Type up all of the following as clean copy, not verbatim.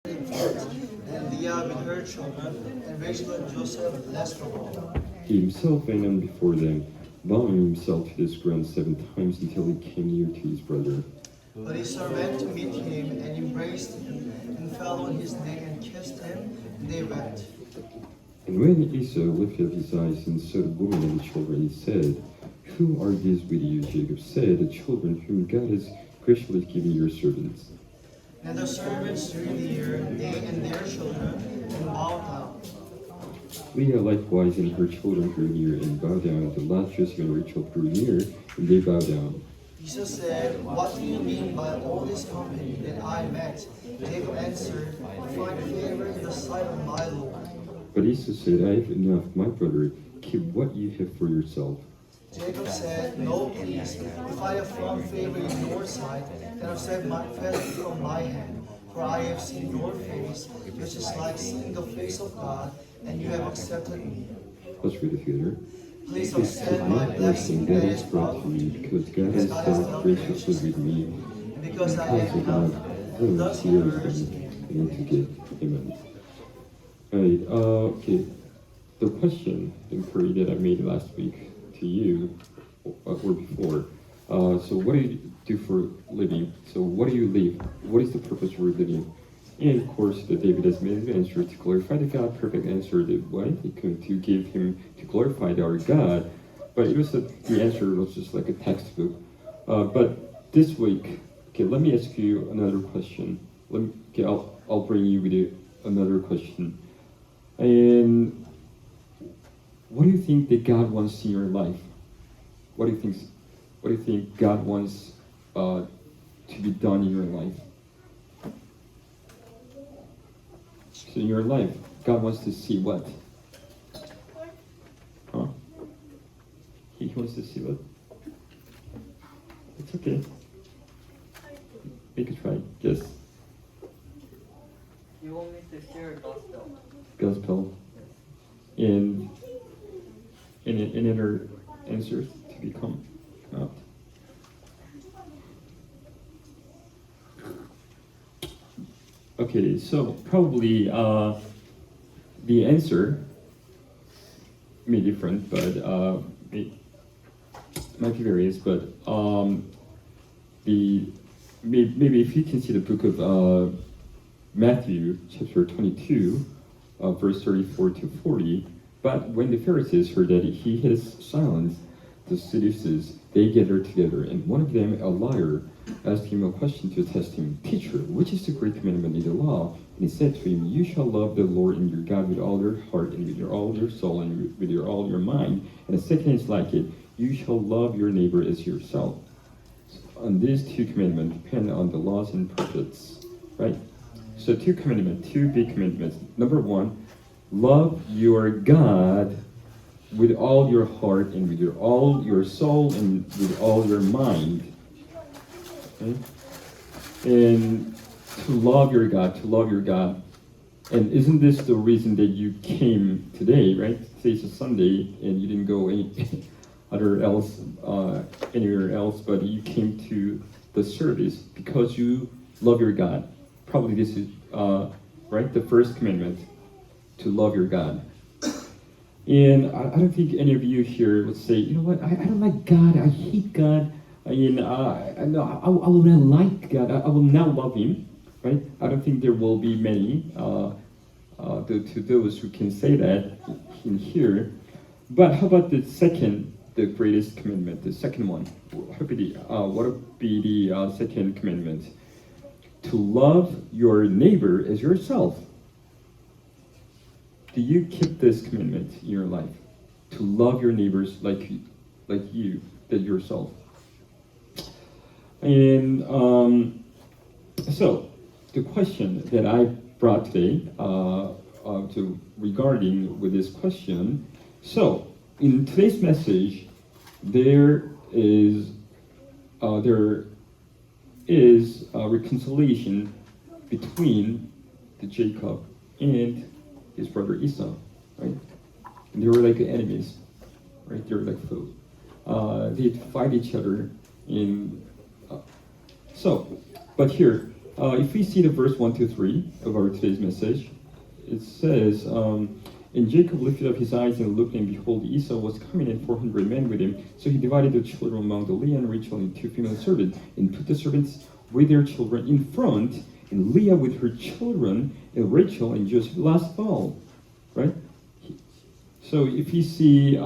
and Leah with her children, and Rachel and Joseph last of all. He himself went on before them, bowing himself to the ground 7 times until he came near to his brother. But Esau ran to meet him and embraced him and fell on his neck and kissed him, and they wept. And when Esau lifted up his eyes and saw the woman and the children, he said, "Who are these with you?" Jacob said, "The children whom God has graciously given your servants." And the servants drew near, they and their children, and bowed down. Leah likewise and her children drew near and bowed down. The lad Joseph and Rachel drew near, and they bowed down. Esau said, "What do you mean by all this company that I met?" Jacob answered, "I find favor in the sight of my Lord." But Esau said, "I have enough, my brother. Keep what you have for yourself." Jacob said, "No, please. If I have found favor in your sight, then accept my present from my hand. For I have seen your face, which is like seeing the face of God, and you have accepted me. Let's read it together. Please Accept accept my my blessing blessing that that is is brought to me, because God has dealt graciously with me, and because I because have of God, come, thus he hears urged me, me." and to give. Amen. Alright, okay. The question, inquiry that I made last week to you, or before. So what do you do for living? So what do you live? What is the purpose of your living? And of course, the David has made an answer to glorify the God. Perfect answer. That what he could to give him to glorify our God. But it was the answer was just like a textbook. But this week, okay, let me ask you another question. I'll bring you with another question. And what do you think that God wants in your life? What do you think God wants to be done in your life? So in your life, God wants to see what? Huh? He wants to see what? It's okay. Make a try. Guess. You want me to share gospel? Gospel. And any other answers to become out? Okay, so probably the answer may be different, but it might be various. But maybe if you can see the book of Matthew, chapter 22, verse 34 to 40. But when the Pharisees heard that he had silenced the seducers, they gathered together, and one of them, a liar, asked him a question to test him. "Teacher, which is the great commandment in the law?" And he said to him, "You shall love the Lord and your God with all your heart and with all your soul and with all your mind. And the second is like it, you shall love your neighbor as yourself." On these two commandments depend on the laws and prophets, right? So two big commandments. Number one, love your God with all your heart and with all your soul and with all your mind. Okay? And to love your God. And isn't this the reason that you came today, right? Today's a Sunday and you didn't go anywhere else, but you came to the service because you love your God. Probably this is, right, the first commandment, to love your God. And I don't think any of you here would say, "You know what, I don't like God, I hate God, I will not like God, I will not love Him," right? I don't think there will be many to those who can say that in here. But how about the greatest commandment, the second one? What would be the second commandment? To love your neighbor as yourself. Do you keep this commitment in your life? To love your neighbors like you did yourself. And so the question that I brought today regarding with this question. So in today's message, there is a reconciliation between the Jacob and his brother Esau, right? And they were like enemies, right? They were like foes. They'd fight each other in. But here, if we see the verse 1 to 3 of our today's message, it says, and Jacob lifted up his eyes and looked, and behold, Esau was coming, and 400 men with him. So he divided the children among the Leah and Rachel into 2 female servants, and put the servants with their children in front, and Leah with her children, and Rachel and Joseph last of all. Right? So if you see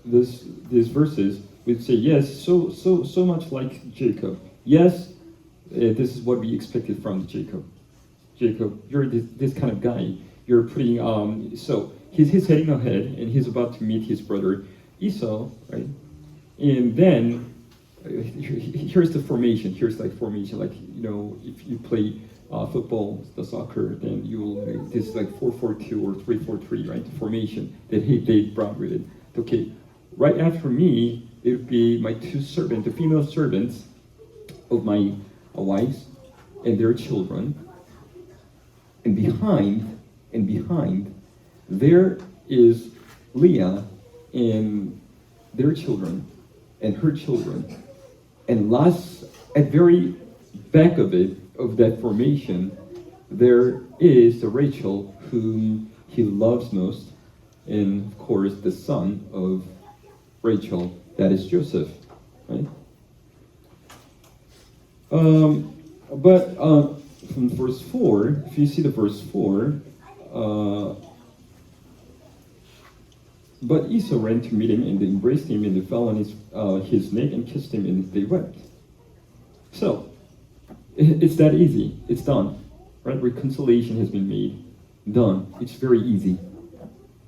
these verses, we'd say, yes, so much like Jacob. Yes, this is what we expected from Jacob. Jacob, you're this kind of guy. You're putting, so he's heading ahead, and he's about to meet his brother Esau, right? And then, here's the formation. Here's like formation, like, you know, if you play football, the soccer, then you will, this is like 4-4-2 or 3-4-3, right? The formation that they brought with it. Okay, right after me, it would be my 2 servants, the female servants of my wives and their children. And behind, there is Leah and their children and her children. And last, at very back of it, of that formation, there is the Rachel whom he loves most, and of course the son of Rachel, that is Joseph, right? But from verse 4, if you see the verse 4, but Esau ran to meet him, and they embraced him, and they fell on his neck and kissed him, and they wept. So, it's that easy. It's done. Right? Reconciliation has been made. Done. It's very easy.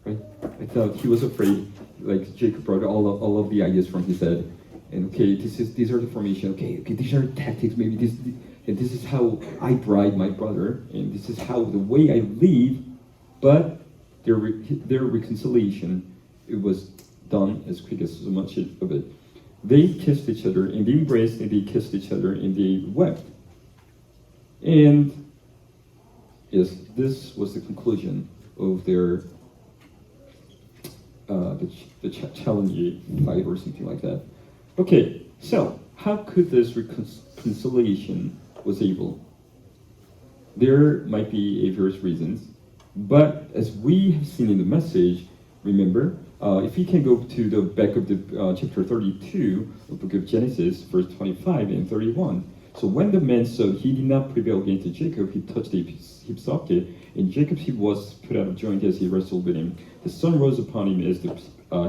Right? I thought he was afraid, like Jacob brought all of the ideas from his head. And okay, these are the formation. Okay, these are tactics. Maybe this is how I bribe my brother, and this is how the way I live. But their reconciliation, it was done as quick as so much of it. They kissed each other, and they embraced, and they kissed each other, and they wept. And yes, this was the conclusion of their the challenging fight or something like that. Okay, so how could this reconciliation was able? There might be various reasons, but as we have seen in the message, remember, if you can go to the back of the chapter 32 of the book of Genesis, verse 25 and 31. So when the man saw he did not prevail against Jacob, he touched his socket, and Jacob's hip was put out of joint as he wrestled with him. The sun rose upon him as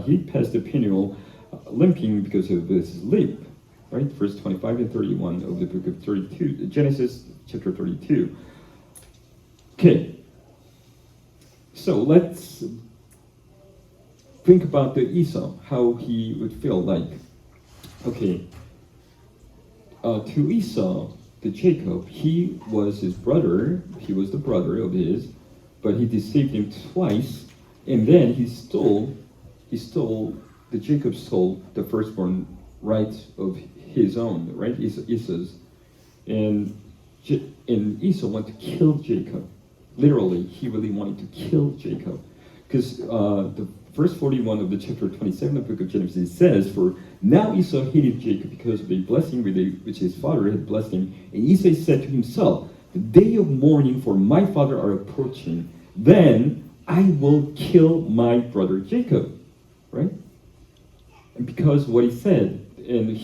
he passed the Peniel, limping because of his limp. Right, verse 25 and 31 of the book of 32, Genesis chapter 32. Okay, so let's think about the Esau, how he would feel like. Okay, to Esau, to Jacob, he was his brother, he was the brother of his, but he deceived him twice, and then Jacob stole the firstborn right of his own, right, Esau's, and Esau wanted to kill Jacob. Literally, he really wanted to kill Jacob, because the verse 41 of the chapter 27 of the book of Genesis says, "For now Esau hated Jacob because of the blessing which his father had blessed him. And Esau said to himself, the day of mourning for my father are approaching. Then I will kill my brother Jacob." Right? And because what he said, and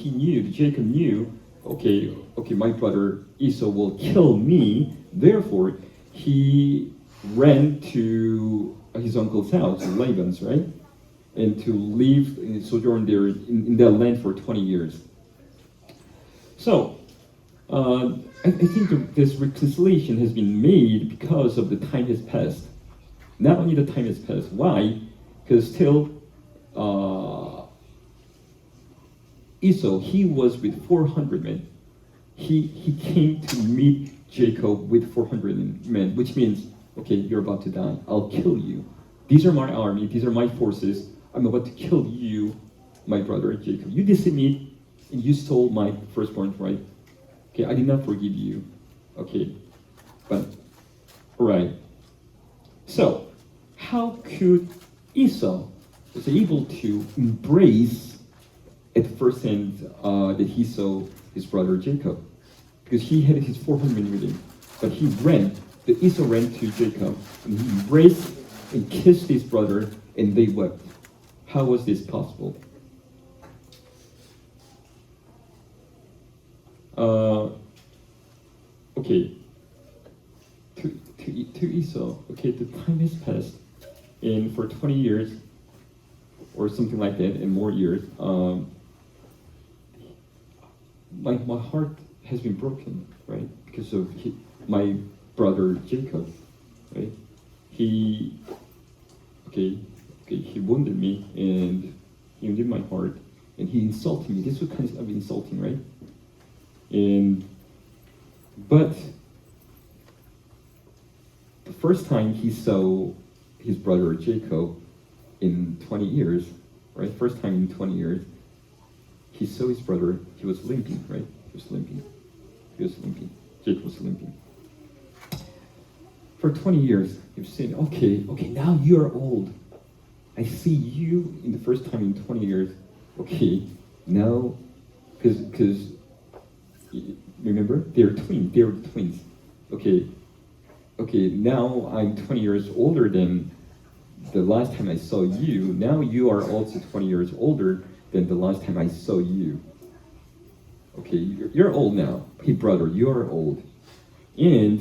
Jacob knew, okay, my brother Esau will kill me. Therefore, he ran to his uncle's house, Laban's, right? And to live and sojourn there in that land for 20 years. So, I think this reconciliation has been made because of the time has passed. Not only the time has passed. Why? Because still, Esau, he was with 400 men. He came to meet Jacob with 400 men, which means, okay, you're about to die. I'll kill you. These are my army. These are my forces. I'm about to kill you, my brother Jacob. You deceived me, and you stole my firstborn, right? Okay, I did not forgive you. Okay, but, all right. So, how could Esau was able to embrace at first hand that he saw his brother Jacob? because he had his 400 with him. But Esau ran to Jacob, and he embraced and kissed his brother, and they wept. How was this possible? Okay, to Esau, okay, the time has passed, and for 20 years, or something like that, and more years, my heart has been broken, right? Because of my brother Jacob, right? He wounded me, and he wounded my heart, and he insulted me. This was kind of insulting, right? But the first time he saw his brother Jacob in 20 years, right? First time in 20 years, he saw his brother. He was limping, right? He was limping. Jacob was limping. For 20 years, he was saying, okay, now you're old. I see you in the first time in 20 years. Okay, now, because remember, they were twins. Okay, now I'm 20 years older than the last time I saw you. Now you are also 20 years older than the last time I saw you. Okay, you're old now. Hey brother, you're old. And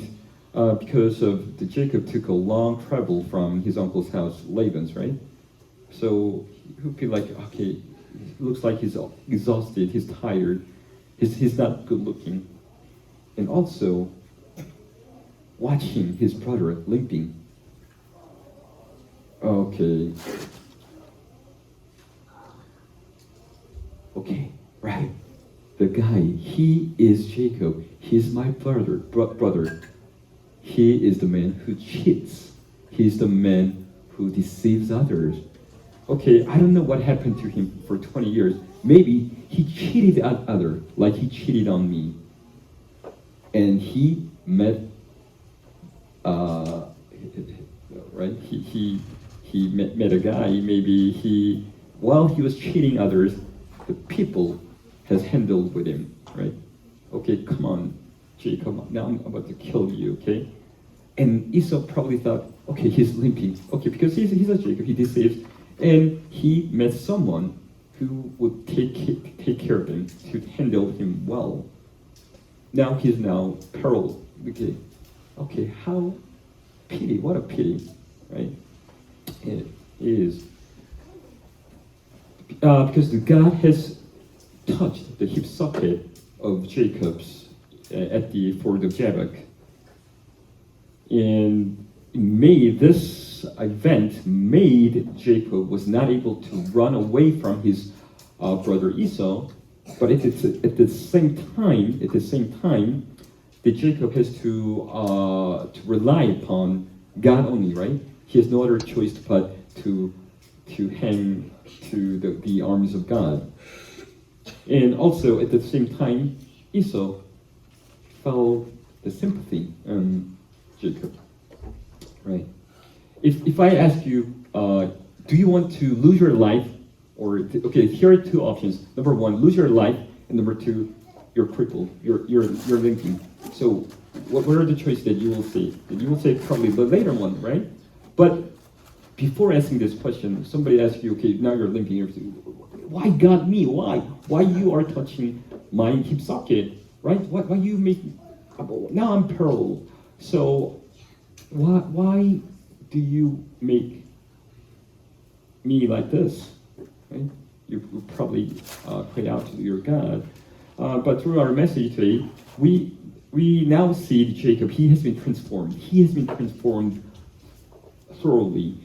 because of Jacob took a long travel from his uncle's house, Laban's, right? So he would be like, okay, looks like he's exhausted, he's tired, he's not good looking. And also, watching his brother limping. Okay, right. The guy, he is Jacob. He's my brother. He is the man who cheats. He's the man who deceives others. Okay, I don't know what happened to him for 20 years. Maybe he cheated on others, like he cheated on me. And he met, right? He met a guy. Maybe while he was cheating others, the people has handled with him, right? Okay, come on, Jacob. Now I'm about to kill you. Okay, and Esau probably thought, okay, he's limping. Okay, because he's a Jacob. He deceives. And he met someone who would take care of him, to handle him well. Now he's peril. Okay, how pity, what a pity, right? It is. Because the God has touched the hip socket of Jacob's at the ford of Jabbok. And this event made Jacob was not able to run away from his brother Esau, but at the same time, that Jacob has to rely upon God only, right? He has no other choice but to hang to the arms of God. And also at the same time, Esau felt the sympathy on Jacob, right? If I ask you, do you want to lose your life, okay, here are two options. Number one, lose your life, and number two, you're crippled, you're limping. So what are the choices that you will say? You will say probably the later one, right? But before asking this question, somebody asks you, okay, now you're limping. You're saying, why God me? Why you are touching my hip socket, right? Why you make? Now I'm peril. So why do you make me like this? Right? You probably cry out to your God. But through our message today, we now see Jacob. He has been transformed. He has been transformed thoroughly.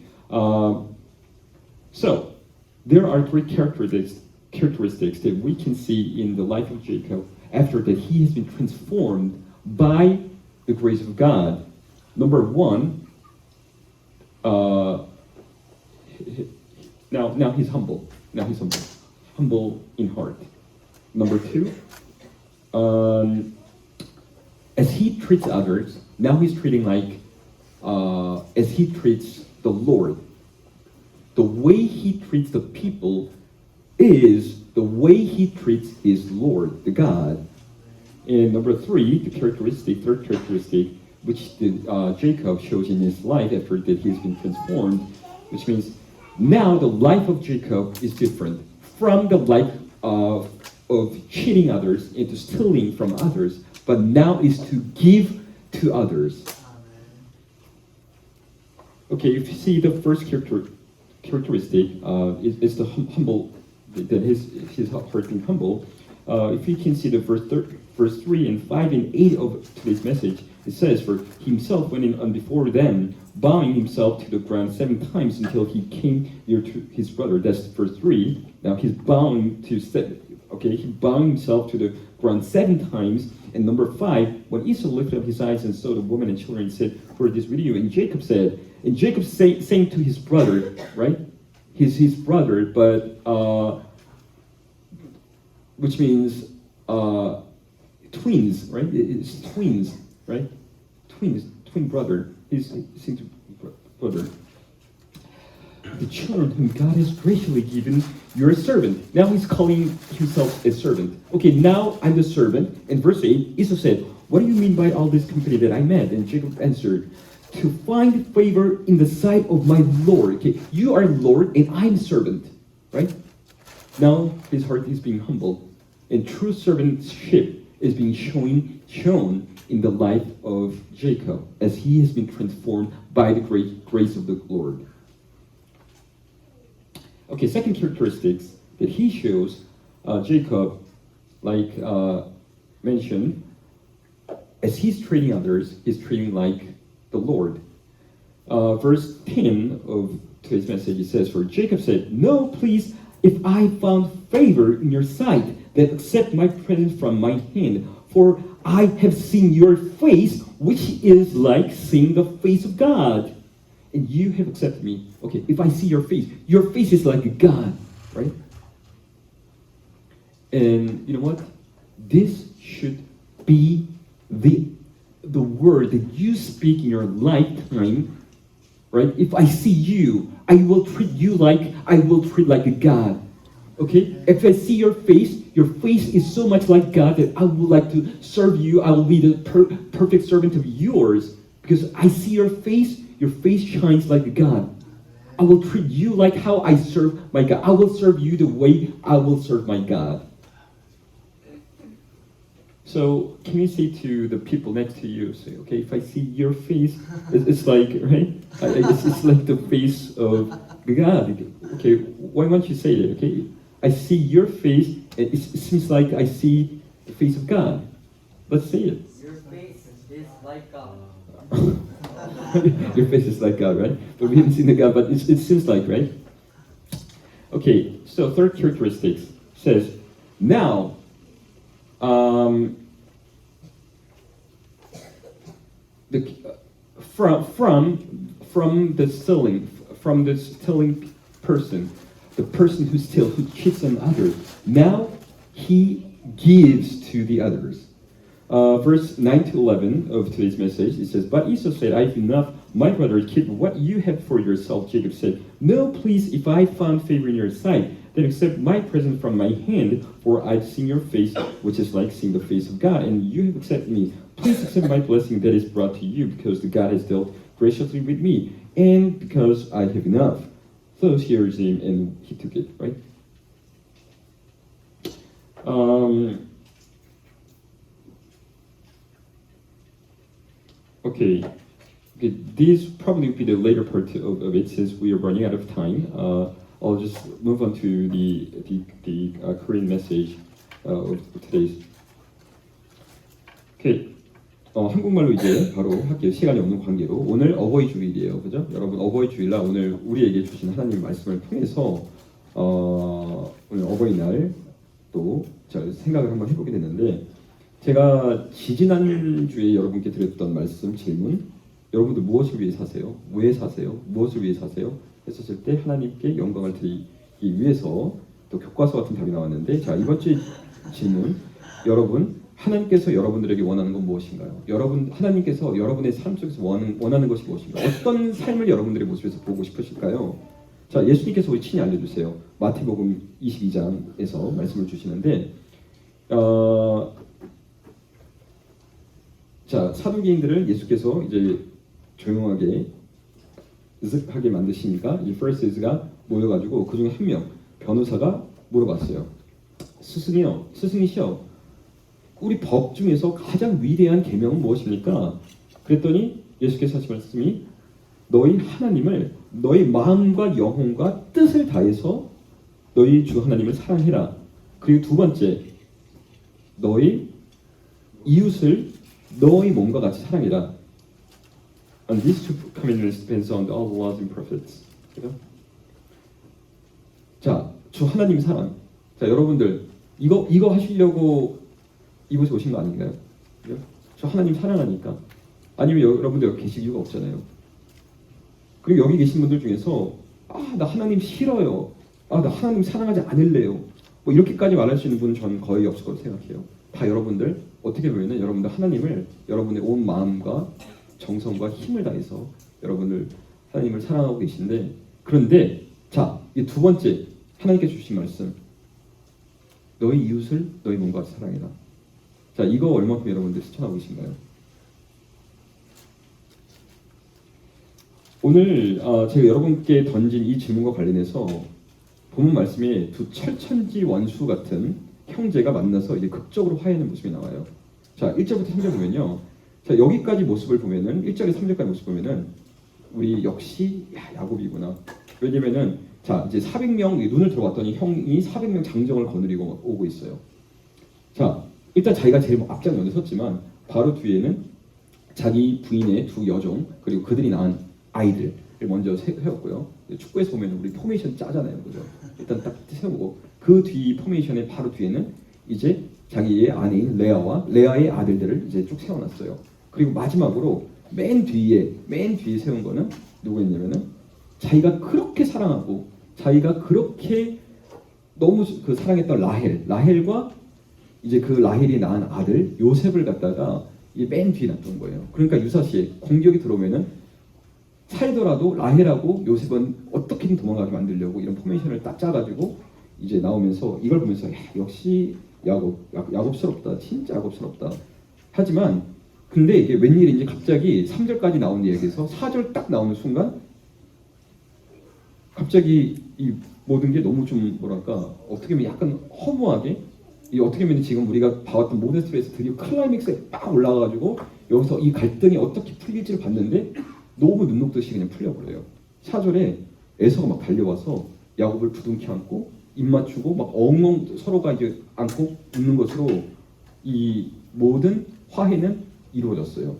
So there are three characteristics that we can see in the life of Jacob after that he has been transformed by the grace of God. Number one, now he's humble. Humble in heart. Number two, as he treats others, now he's treating like as he treats the Lord. The way he treats the people is the way he treats his Lord, the God. And number three, the characteristic, third characteristic, which Jacob shows in his life after that he's been transformed, which means now the life of Jacob is different from the life of cheating others into stealing from others, but now is to give to others. Okay, if you see the first characteristic is the humble, that his heart being humble. If you can see the verse 3 and 5 and 8 of today's message, it says, for himself went in on before them, bowing himself to the ground 7 times until he came near to his brother. That's verse 3. Now he's bowing he's bowing himself to the ground 7 times. And number 5, when Esau lifted up his eyes and saw the woman and children, he said, "For this with you." And Jacob saying to his brother, right? He's his brother, but which means twins, right? It's twins, right? Twin brother. He's brother. The children whom God has graciously given, you're a servant. Now he's calling himself a servant. Okay, now I'm the servant. And verse 8, Esau said, "What do you mean by all this company that I met?" And Jacob answered, "To find favor in the sight of my Lord." Okay, you are Lord and I'm servant, right? Now his heart is being humbled, and true servantship is being shown in the life of Jacob as he has been transformed by the great grace of the Lord. Okay, second characteristics that he shows, Jacob, like mentioned, as he's treating others, he's treating like the Lord. Verse 10 of today's message, it says, "For Jacob said, 'No, please, if I found favor in your sight, then accept my present from my hand. For I have seen your face, which is like seeing the face of God. And you have accepted me.'" Okay, if I see your face is like a God, right? And you know what? This should be the word that you speak in your lifetime, right? If I see you, I will treat you like a God. Okay? If I see your face is so much like God that I would like to serve you. I will be the perfect servant of yours because I see your face shines like a God. I will treat you like how I serve my God. I will serve you the way I will serve my God. So can you say to the people next to you, say, okay, if I see your face, it's like, right? It's like the face of God. Okay, why don't you say that? Okay, I see your face, it seems like I see the face of God. Let's say it. Your face is like God. Your face is like God, right? But we haven't seen the God, but it seems like, right? Okay, so third characteristics says, now, from the stealing person, the person who cheats on others, now he gives to the others. Verse 9 to 11 of today's message, it says, "But Esau said, 'I have enough, my brother, keep what you have for yourself.' Jacob said, 'No, please, if I found favor in your sight, then accept my present from my hand, for I've seen your face, which is like seeing the face of God, and you have accepted me. Please accept my blessing that is brought to you, because the God has dealt graciously with me, and because I have enough.' So here's him, and he took it, right? Okay, these probably will be the later part of it since we are running out of time. I'll just move on to the Korean message of today's. Okay, 한국말로 이제 바로 할게요. 시간이 없는 관계로. 오늘 어버이 주일이에요, 그죠? 여러분 어버이 주일날 오늘 우리에게 주신 하나님 말씀을 통해서 오늘 어버이날 또 생각을 한번 해보게 됐는데. 제가 지지난주에 여러분께 드렸던 말씀 질문, 여러분들 무엇을 위해 사세요? 왜 사세요? 무엇을 위해 사세요? 했었을 때 하나님께 영광을 드리기 위해서 또 교과서 같은 답이 나왔는데, 자, 이번 주 질문, 여러분 하나님께서 여러분들에게 원하는 건 무엇인가요? 하나님께서 여러분의 삶 속에서 원하는 것이 무엇인가요? 어떤 삶을 여러분들의 모습에서 보고 싶으실까요? 자, 예수님께서 우리 친히 알려주세요. 마태복음 22장에서 말씀을 주시는데 자, 사두개인들을 예수께서 이제 조용하게 하게 만드시니까 이 Pharisees가 모여가지고 그 중에 한 명 변호사가 물어봤어요. 스승이시여, 우리 법 중에서 가장 위대한 계명은 무엇입니까? 그랬더니 예수께서 하신 말씀이 너희 하나님을 너희 마음과 영혼과 뜻을 다해서 너희 주 하나님을 사랑해라. 그리고 두 번째, 너희 이웃을 너희 몸과 같이 사랑해라. And these two commandments depends on all the laws and prophets. 그죠? 자, 주 하나님 사랑. 자, 여러분들 이거 하시려고 이곳에 오신 거 아닌가요? 그죠? 저 하나님 사랑하니까. 아니면 여러분들 여기 계실 이유가 없잖아요. 그리고 여기 계신 분들 중에서 나 하나님 싫어요. 나 하나님 사랑하지 않을래요. 뭐 이렇게까지 말할 수 있는 분은 전 거의 없을 거라고 생각해요. 다 여러분들 어떻게 보면은 여러분들 하나님을 여러분의 온 마음과 정성과 힘을 다해서 여러분들 하나님을 사랑하고 계신데, 그런데 자, 이 두 번째 하나님께 주신 말씀, 너희 이웃을 너희 몸과 같이 사랑해라. 자, 이거 얼마큼 여러분들 실천하고 계신가요? 오늘 제가 여러분께 던진 이 질문과 관련해서 본문 말씀에 두 철천지 원수 같은 형제가 만나서 이제 극적으로 화해하는 모습이 나와요. 자, 1절부터 3절 보면요. 자, 여기까지 모습을 보면은 1절에 3절까지 모습 보면은 우리 역시 야곱이구나. 왜냐면은 자, 이제 400명 눈을 들어봤더니 형이 400명 장정을 거느리고 오고 있어요. 자, 일단 자기가 제일 앞장 먼저 섰지만 바로 뒤에는 자기 부인의 두 여종 그리고 그들이 낳은 아이들을 먼저 세웠고요. 축구에서 보면 우리 포메이션 짜잖아요, 그죠? 일단 딱 세우고 그 뒤 포메이션의 바로 뒤에는 이제 자기의 아내인 레아의 아들들을 이제 쭉 세워놨어요. 그리고 마지막으로 맨 뒤에 세운 거는 누구였냐면은 자기가 그렇게 사랑하고 자기가 그렇게 너무 그 사랑했던 라헬과 이제 그 라헬이 낳은 아들 요셉을 갖다가 맨 뒤에 놨던 거예요. 그러니까 유사시에 공격이 들어오면은 살더라도 라헬하고 요셉은 어떻게든 도망가게 만들려고 이런 포메이션을 딱 짜가지고 이제 나오면서 이걸 보면서 역시 야곱스럽다, 진짜 야곱스럽다. 하지만 근데 이게 웬일인지 갑자기 3절까지 나온 얘기에서 4절 딱 나오는 순간 갑자기 이 모든 게 너무 좀 뭐랄까 어떻게 보면 약간 허무하게 이 어떻게 보면 지금 우리가 봐왔던 모든 스토리에서 드디어 클라이맥스에 딱 올라가가지고 여기서 이 갈등이 어떻게 풀릴지를 봤는데 너무 눈 녹듯이 그냥 풀려버려요. 4절에 에서가 막 달려와서 야곱을 부둥켜 안고 입 맞추고 막 엉엉 서로가 이제 안고 웃는 것으로 이 모든 화해는 이루어졌어요.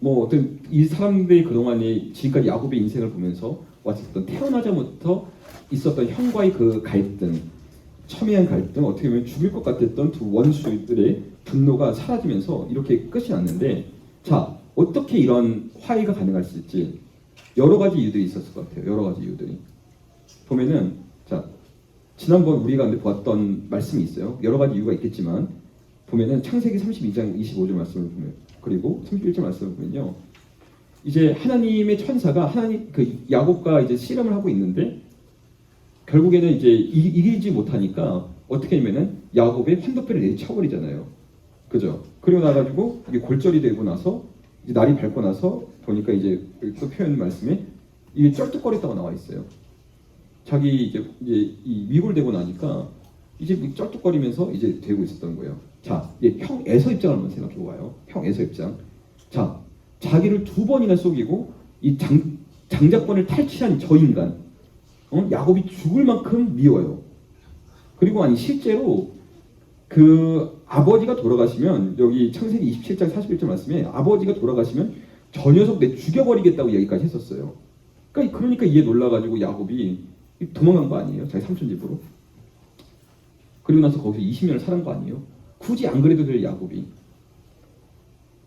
뭐 어떤 이 사람들이 그동안에 지금까지 야곱의 인생을 보면서 왔었던 태어나자부터 있었던 형과의 그 갈등, 첨예한 갈등, 어떻게 보면 죽일 것 같았던 두 원수들의 분노가 사라지면서 이렇게 끝이 났는데, 자, 어떻게 이런 화해가 가능할 수 있지? 여러 가지 이유들이 있었을 것 같아요. 여러 가지 이유들이. 보면은 자, 지난번 우리가 근데 보았던 말씀이 있어요. 여러 가지 이유가 있겠지만 보면은 창세기 32장 25절 말씀을 보면, 그리고 31절 말씀을 보면요. 이제 하나님의 천사가 하나님 그 야곱과 이제 씨름을 하고 있는데 결국에는 이제 이기지 못하니까 어떻게 하면은 야곱의 환도뼈를 내쳐버리잖아요. 그죠? 그리고 나가지고 이게 골절이 되고 나서 이제 날이 밝고 나서 보니까 이제 또 표현 말씀에 이게 쩔뚝거렸다고 나와 있어요. 자기 이제 이 위골되고 나니까 이제 쩔뚝거리면서 이제 되고 있었던 거예요. 자, 이제 형 에서 입장을 한번 생각해 봐요. 형 에서 입장. 자, 자기를 두 번이나 속이고 이 장자권을 탈취한 저 인간, 야곱이 죽을 만큼 미워요. 그리고 아니 실제로 그 아버지가 돌아가시면 여기 창세기 27장 41절 말씀에 아버지가 돌아가시면 저 녀석 내 죽여버리겠다고 얘기까지 했었어요. 그러니까 이에 놀라가지고 야곱이 도망간 거 아니에요? 자기 삼촌 집으로. 그리고 나서 거기서 20년을 살은 거 아니에요? 굳이 안 그래도 될 야곱이.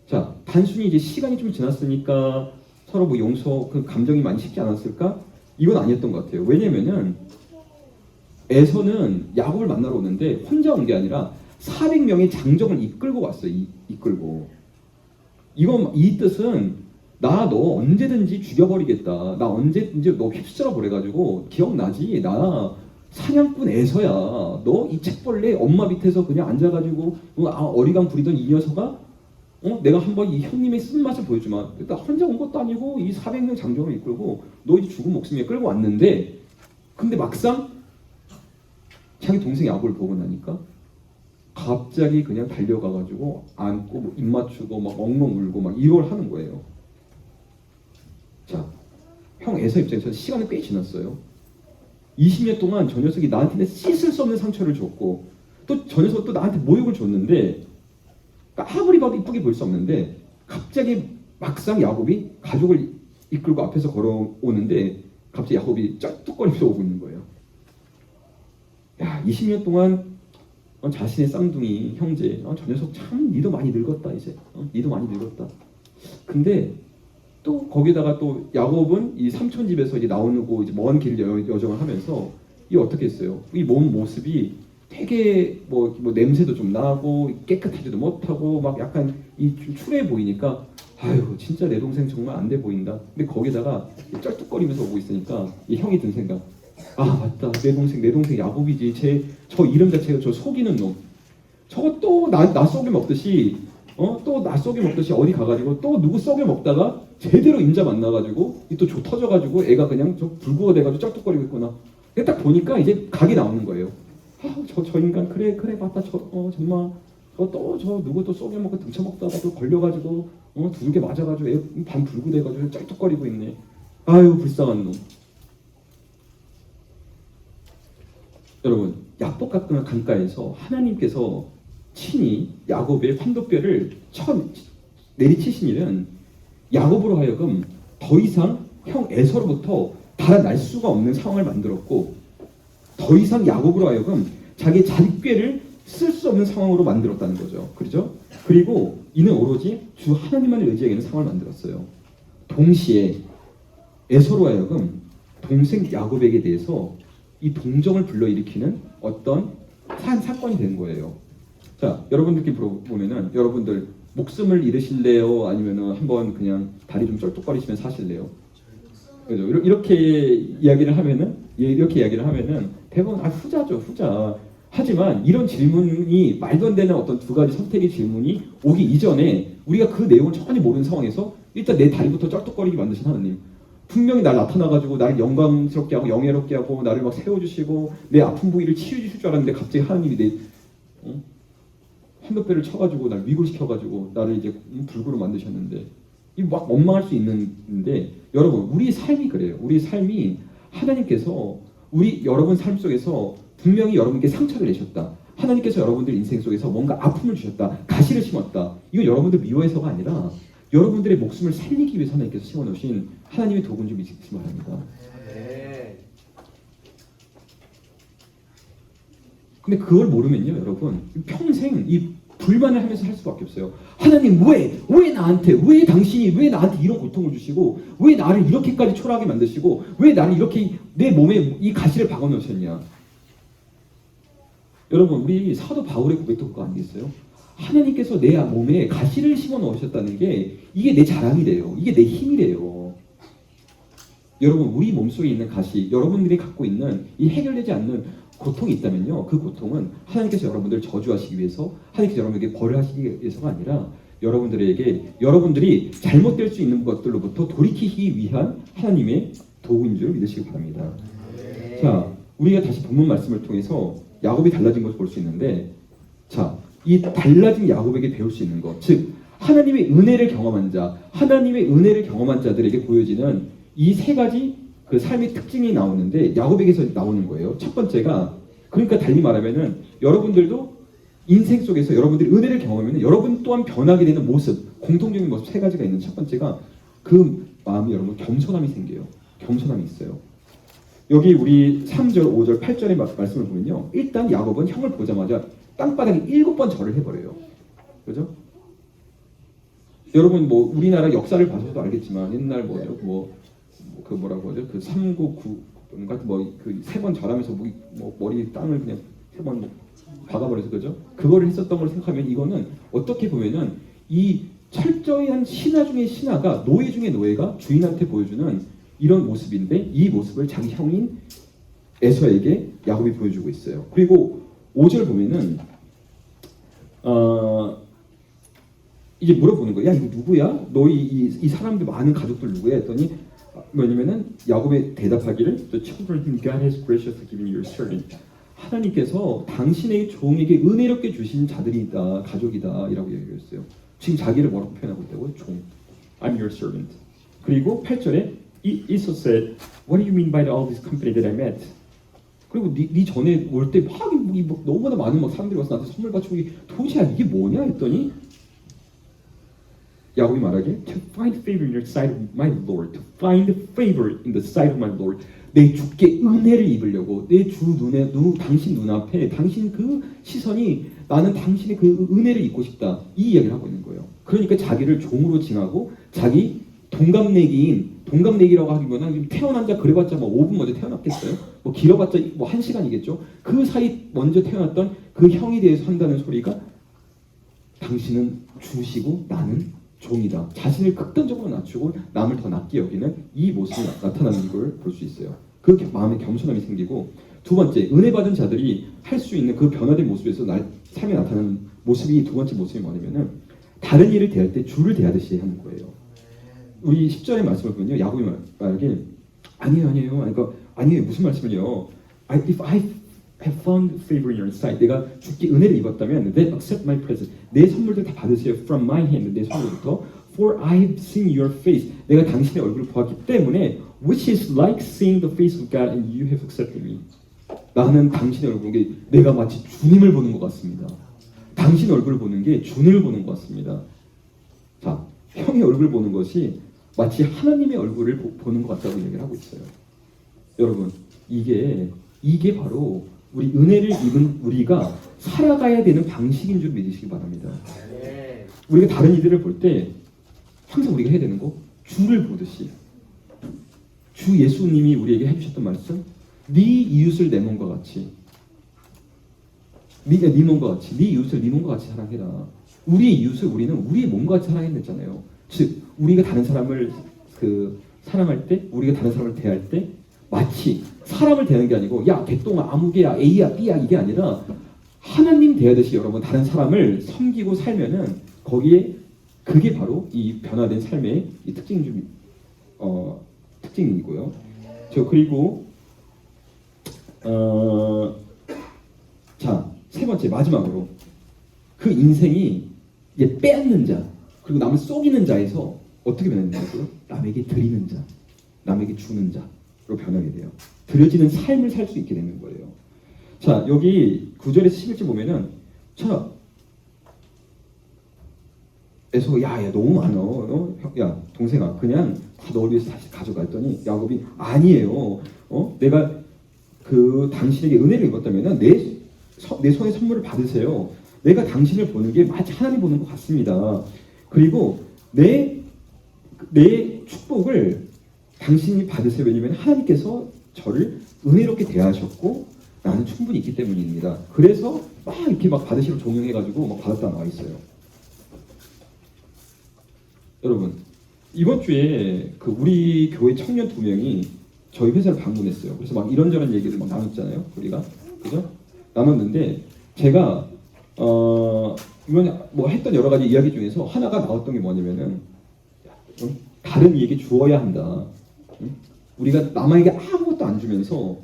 자, 단순히 이제 시간이 좀 지났으니까 서로 뭐 그 감정이 많이 식지 않았을까? 이건 아니었던 것 같아요. 왜냐면은 에서는 야곱을 만나러 오는데 혼자 온 게 아니라 400명의 장정을 이끌고 왔어요. 이끌고. 이 뜻은 나 너 언제든지 죽여버리겠다. 나 언제든지 너 휩쓸어 버려가지고 기억나지? 나 사냥꾼 에서야. 너 이 책벌레 엄마 밑에서 그냥 앉아가지고 어리광 부리던 이 녀석아 내가 한번 이 형님의 쓴맛을 보여주마. 나 혼자 온 것도 아니고 이 400명 장정을 이끌고 너 이제 죽은 목숨에 끌고 왔는데, 근데 막상 자기 동생 야곱을 보고 나니까 갑자기 그냥 달려가가지고 안고 뭐 입 맞추고 막 엉엉 울고 막 이걸 하는 거예요. 자, 형 에서 입장에서 시간이 꽤 지났어요. 20년 동안 저 녀석이 나한테는 씻을 수 없는 상처를 줬고, 또 저 녀석 또 나한테 모욕을 줬는데, 그러니까 아무리 봐도 이쁘게 볼 수 없는데, 갑자기 막상 야곱이 가족을 이끌고 앞에서 걸어오는데 갑자기 야곱이 쩔뚝거리면서 오고 있는 거예요. 야, 20년 동안 자신의 쌍둥이 형제, 저 녀석 참 니도 많이 늙었다 이제. 니도 많이 늙었다. 근데 또 거기다가 또 야곱은 이 삼촌 집에서 이제 나오고 이제 먼 길 여정을 하면서 이 어떻게 했어요? 이 몸 모습이 되게 뭐 냄새도 좀 나고 깨끗하지도 못하고 막 약간 이 좀 추해 보이니까, 아유 진짜 내 동생 정말 안 돼 보인다. 근데 거기다가 쩔뚝거리면서 오고 있으니까 이 형이 든 생각, 아 맞다, 내 동생 야곱이지. 저 이름 자체가 저 속이는 놈. 저거 또 나 썩여 먹듯이 또 나 썩여 먹듯이 어디 가가지고 또 누구 썩여 먹다가 제대로 임자 만나가지고 또 조 터져가지고 애가 그냥 저 불구가 돼가지고 쩔뚝거리고 있구나. 딱 보니까 이제 각이 나오는 거예요. 저 인간 그래 맞다. 정말 저 누구 또 썩여 먹고 등쳐먹다가 또 걸려가지고 두들겨 맞아가지고 애 반 불구 돼가지고 쩔뚝거리고 있네. 아유 불쌍한 놈. 여러분, 야복 같은 강가에서 하나님께서 친히 야곱의 환도뼈를 처음 내리치신 일은 야곱으로 하여금 더 이상 형 에서로부터 달아날 수가 없는 상황을 만들었고, 더 이상 야곱으로 하여금 자기의 잔꾀를 쓸 수 없는 상황으로 만들었다는 거죠. 그렇죠? 그리고 이는 오로지 주 하나님만을 의지하게 하는 상황을 만들었어요. 동시에 에서로 하여금 동생 야곱에게 대해서 이 동정을 불러일으키는 어떤 사건이 된 거예요. 자, 여러분들께 물어보면은 여러분들 목숨을 잃으실래요? 아니면은 한번 그냥 다리 좀 쩔뚝거리시면서 사실래요? 그죠? 이렇게 이야기를 하면은 대부분 후자죠, 후자. 하지만 이런 질문이 말도 안 되는 어떤 두 가지 선택의 질문이 오기 이전에 우리가 그 내용을 전혀 모르는 상황에서 일단 내 다리부터 쩔뚝거리게 만드신 하나님, 분명히 날 나타나가지고 나를 영광스럽게 하고 영예롭게 하고 나를 막 세워주시고 내 아픈 부위를 치유해주실 줄 알았는데 갑자기 하나님이 내 한도뼈를 쳐가지고 날 위골시켜가지고 나를 이제 불구로 만드셨는데, 이 막 원망할 수 있는데, 여러분 우리 삶이 그래요. 우리 삶이 하나님께서 여러분 삶 속에서 분명히 여러분께 상처를 내셨다. 하나님께서 여러분들 인생 속에서 뭔가 아픔을 주셨다. 가시를 심었다. 이건 여러분들 미워해서가 아니라 여러분들의 목숨을 살리기 위해서 하나님께서 심어놓으신 하나님의 도구인 줄 믿으시기 바랍니다. 근데 그걸 모르면요, 여러분 평생 이 불만을 하면서 할 수밖에 없어요. 하나님 왜 나한테 이런 고통을 주시고 왜 나를 이렇게까지 초라하게 만드시고 왜 나를 이렇게 내 몸에 이 가시를 박아 놓으셨냐. 여러분 우리 사도 바울의 고백도 그거 아니겠어요? 하나님께서 내 몸에 가시를 심어 놓으셨다는 게 이게 내 자랑이래요. 이게 내 힘이래요. 여러분 우리 몸속에 있는 가시, 여러분들이 갖고 있는 이 해결되지 않는 고통이 있다면요, 그 고통은 하나님께서 여러분들을 저주하시기 위해서, 하나님께서 여러분에게 벌을 하시기 위해서가 아니라 여러분들이 잘못될 수 있는 것들로부터 돌이키기 위한 하나님의 도구인 줄 믿으시기 바랍니다. 자, 우리가 다시 본문 말씀을 통해서 야곱이 달라진 것을 볼 수 있는데, 자, 이 달라진 야곱에게 배울 수 있는 것, 즉 하나님의 은혜를 경험한 자들에게 보여지는 이 세 가지 그 삶의 특징이 나오는데 야곱에게서 나오는 거예요. 첫 번째가, 그러니까 달리 말하면은 여러분들도 인생 속에서 여러분들이 은혜를 경험하면 여러분 또한 변하게 되는 모습, 공통적인 모습 세 가지가 있는 첫 번째가 그 마음이 여러분 겸손함이 생겨요. 겸손함이 있어요. 여기 우리 3절, 5절, 8절의 말씀을 보면요, 일단 야곱은 형을 보자마자 땅바닥에 7번 절을 해버려요. 그죠? 여러분 뭐 우리나라 역사를 봐서도 알겠지만 옛날 그 뭐라고 하죠? 그 삼국구 같은 그 3번 절하면서 머리 땅을 그냥 3번 박아버려서, 그죠? 그거를 했었던 걸 생각하면 이거는 어떻게 보면은 이 철저한 신하 중의 신하가 노예 중의 노예가 주인한테 보여주는 이런 모습인데, 이 모습을 자기 형인 에서에게 야곱이 보여주고 있어요. 그리고 5절 보면은 이제 물어보는 거야. 야, 이거 누구야? 너희 이 사람들 많은 가족들 누구야? 했더니 뭐냐면은 야곱의 대답하기를 The children whom God has graciously given your servant. 하나님께서 당신의 종에게 은혜롭게 주신 자들이다, 가족이다라고 얘기했어요. 지금 자기를 뭐라고 표현하고 있다고요? 종. I'm your servant. 그리고 8절에 Esau said, what do you mean by all this company that I met? 그리고 네 전에 올 때 막 너무나 많은 막 사람들이 와서 나한테 선물 바치고 도대체 이게 뭐냐 했더니 야곱이 말하길 To find favor in your sight of my Lord. To find favor in the sight of my Lord. 내 주께 은혜를 입으려고 내 주 눈에 당신 눈앞에 당신 그 시선이 나는 당신의 그 은혜를 입고 싶다 이 이야기를 하고 있는 거예요. 그러니까 자기를 종으로 징하고 자기 동갑내기라고 하기보다는 태어난 자 그래봤자 뭐 5분 먼저 태어났겠어요? 뭐 길어봤자 뭐 1시간이겠죠? 그 사이 먼저 태어났던 그 형에 대해서 한다는 소리가 당신은 주시고 나는 종이다. 자신을 극단적으로 낮추고 남을 더 낮게 여기는 이 모습이 나타나는 걸 볼 수 있어요. 그 마음에 겸손함이 생기고 두 번째 은혜 받은 자들이 할 수 있는 그 변화된 모습에서 삶에 나타나는 모습이 두 번째 모습이 뭐냐면은 다른 일을 대할 때 주를 대하듯이 하는 거예요. 우리 10절의 말씀을 보면요. 야곱이 말하길 아니에요. 그러니까 아니에요. 무슨 말씀을요? If I have found favor in your sight, 내가 주께 은혜를 입었다면 then accept my present. 내 선물들 다 받으세요. From my hand, 내 손으로부터. For I have seen your face. 내가 당신의 얼굴을 보았기 때문에 which is like seeing the face of God and you have accepted me. 나는 당신의 얼굴을 보는 게 내가 마치 주님을 보는 것 같습니다. 당신 얼굴을 보는 게 주님을 보는 것 같습니다. 자, 형의 얼굴을 보는 것이 마치 하나님의 얼굴을 보는 것 같다고 얘기를 하고 있어요. 여러분, 이게 바로 우리 은혜를 입은 우리가 살아가야 되는 방식인 줄 믿으시기 바랍니다. 네. 우리가 다른 이들을 볼 때 항상 우리가 해야 되는 거 주를 보듯이 주 예수님이 우리에게 해주셨던 말씀 네 이웃을 내 몸과 같이 네 몸과 같이 네 이웃을 네 몸과 같이 사랑해라. 우리의 이웃을 우리는 우리의 몸과 같이 사랑했잖아요. 즉 우리가 다른 사람을 사랑할 때 우리가 다른 사람을 대할 때 마치 사람을 대하는 게 아니고 야 개똥아 아무개야 A야 B야 이게 아니라 하나님 대하듯이 여러분 다른 사람을 섬기고 살면은 거기에 그게 바로 이 변화된 삶의 이 특징이고요. 그리고 자 세 번째 마지막으로 그 인생이 이제 빼앗는 자 그리고 남을 속이는 자에서 어떻게 변하는지요? 남에게 드리는 자, 남에게 주는 자로 변하게 돼요. 드려지는 삶을 살 수 있게 되는 거예요. 자 여기 9절에서 11절 보면은 에서 야 너무 많어. 야 동생아 그냥 다 너를 위해서 다시 가져가 했더니 야곱이 아니에요. 내가 당신에게 은혜를 입었다면 내 손에 선물을 받으세요. 내가 당신을 보는 게 마치 하나님 보는 것 같습니다. 그리고 내 축복을 당신이 받으세요. 왜냐하면 하나님께서 저를 은혜롭게 대하셨고 나는 충분히 있기 때문입니다. 그래서 막 이렇게 막 받으시고 종용해가지고 막 받았다 나와 있어요. 여러분 이번 주에 우리 교회 청년 2명이 저희 회사를 방문했어요. 그래서 막 이런저런 얘기를 막 나눴잖아요. 우리가 그죠? 나눴는데 제가 이번 뭐 했던 여러 가지 이야기 중에서 하나가 나왔던 게 뭐냐면은 다른 이에게 주어야 한다. 우리가 남에게 아무것도 안 주면서